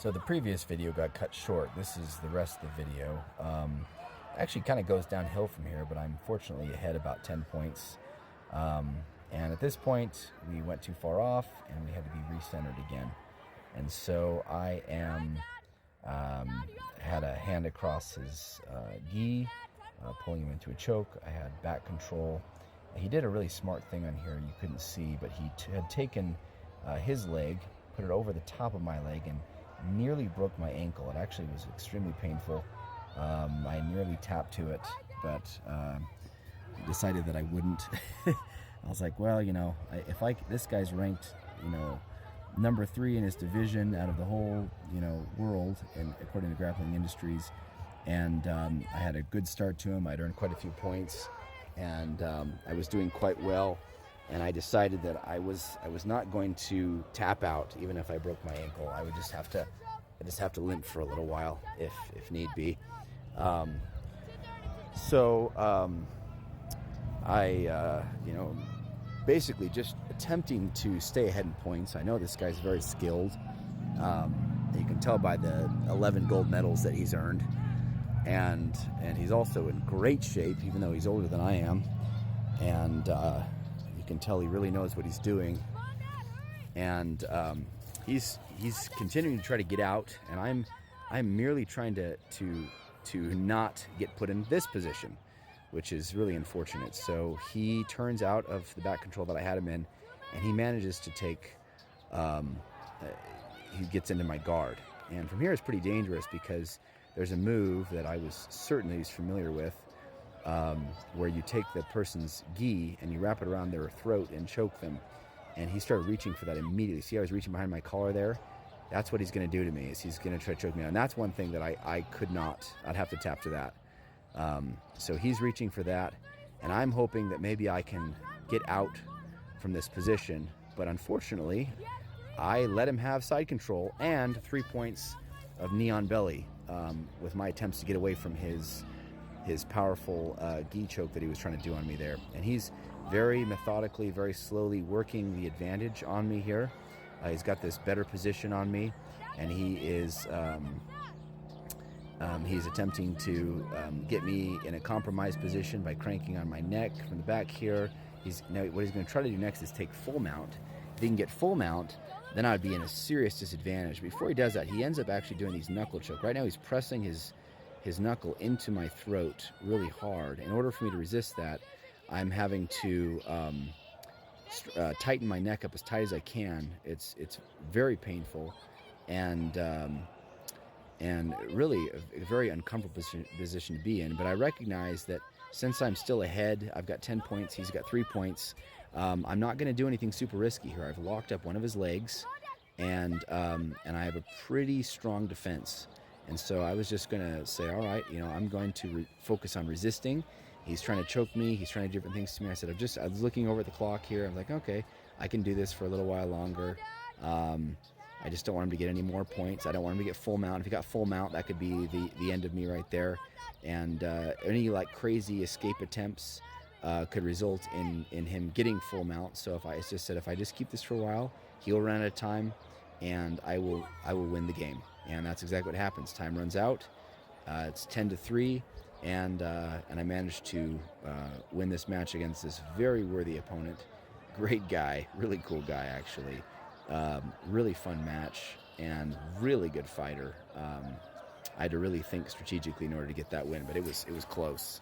So the previous video got cut short. This is the rest of the video. Actually kind of goes downhill from here, but I'm fortunately ahead about 10 points. And at this point, we went too far off and we had to be recentered again. And so I had a hand across his gi, pulling him into a choke. I had back control. He did a really smart thing on here you couldn't see, but he had taken his leg, put it over the top of my leg, and nearly broke my ankle. It actually was extremely painful. I nearly tapped to it, but decided that I wouldn't. I was like, well, this guy's ranked, number 3 in his division out of the whole, world, and according to Grappling Industries. And I had a good start to him. I'd earned quite a few points, and I was doing quite well. And I decided that I was not going to tap out, even if I broke my ankle. I would just have to limp for a little while if need be. I basically just attempting to stay ahead in points. I know this guy's very skilled. You can tell by the 11 gold medals that he's earned, and he's also in great shape, even though he's older than I am. And you can tell he really knows what he's doing. And he's continuing to try to get out, and I'm merely trying to not get put in this position, which is really unfortunate. So he turns out of the back control that I had him in, and he manages to take, he gets into my guard. And from here it's pretty dangerous because there's a move that I was certain that he's familiar with, where you take the person's gi and you wrap it around their throat and choke them. And he started reaching for that immediately. See how I was reaching behind my collar there? That's what he's going to do to me, is he's going to try to choke me out. And that's one thing that I could not. I'd have to tap to that. So he's reaching for that, and I'm hoping that maybe I can get out from this position. But unfortunately, I let him have side control and 3 points of knee on belly with my attempts to get away from his powerful gi choke that he was trying to do on me there. And he's very methodically, very slowly working the advantage on me here. He's got this better position on me, and he is he's attempting to get me in a compromised position by cranking on my neck from the back here. What he's going to try to do next is take full mount. If he can get full mount, then I'd be in a serious disadvantage. Before he does that, he ends up actually doing these knuckle choke. Right now he's pressing his knuckle into my throat really hard. In order for me to resist that, I'm having to tighten my neck up as tight as I can. It's very painful, and really a very uncomfortable position to be in. But I recognize that since I'm still ahead, I've got 10 points, he's got 3 points, I'm not going to do anything super risky here. I've locked up one of his legs, and I have a pretty strong defense. And so I was just going to say, all right, I'm going to focus on resisting. He's trying to choke me. He's trying to do different things to me. I said, I was looking over at the clock here. I'm like, okay, I can do this for a little while longer. I just don't want him to get any more points. I don't want him to get full mount. If he got full mount, that could be the end of me right there. And any crazy escape attempts could result in him getting full mount. So if I just keep this for a while, he'll run out of time, and I will win the game. And that's exactly what happens. Time runs out. It's 10-3, and I managed to win this match against this very worthy opponent. Great guy, really cool guy actually. Really fun match, and really good fighter. I had to really think strategically in order to get that win, but it was close.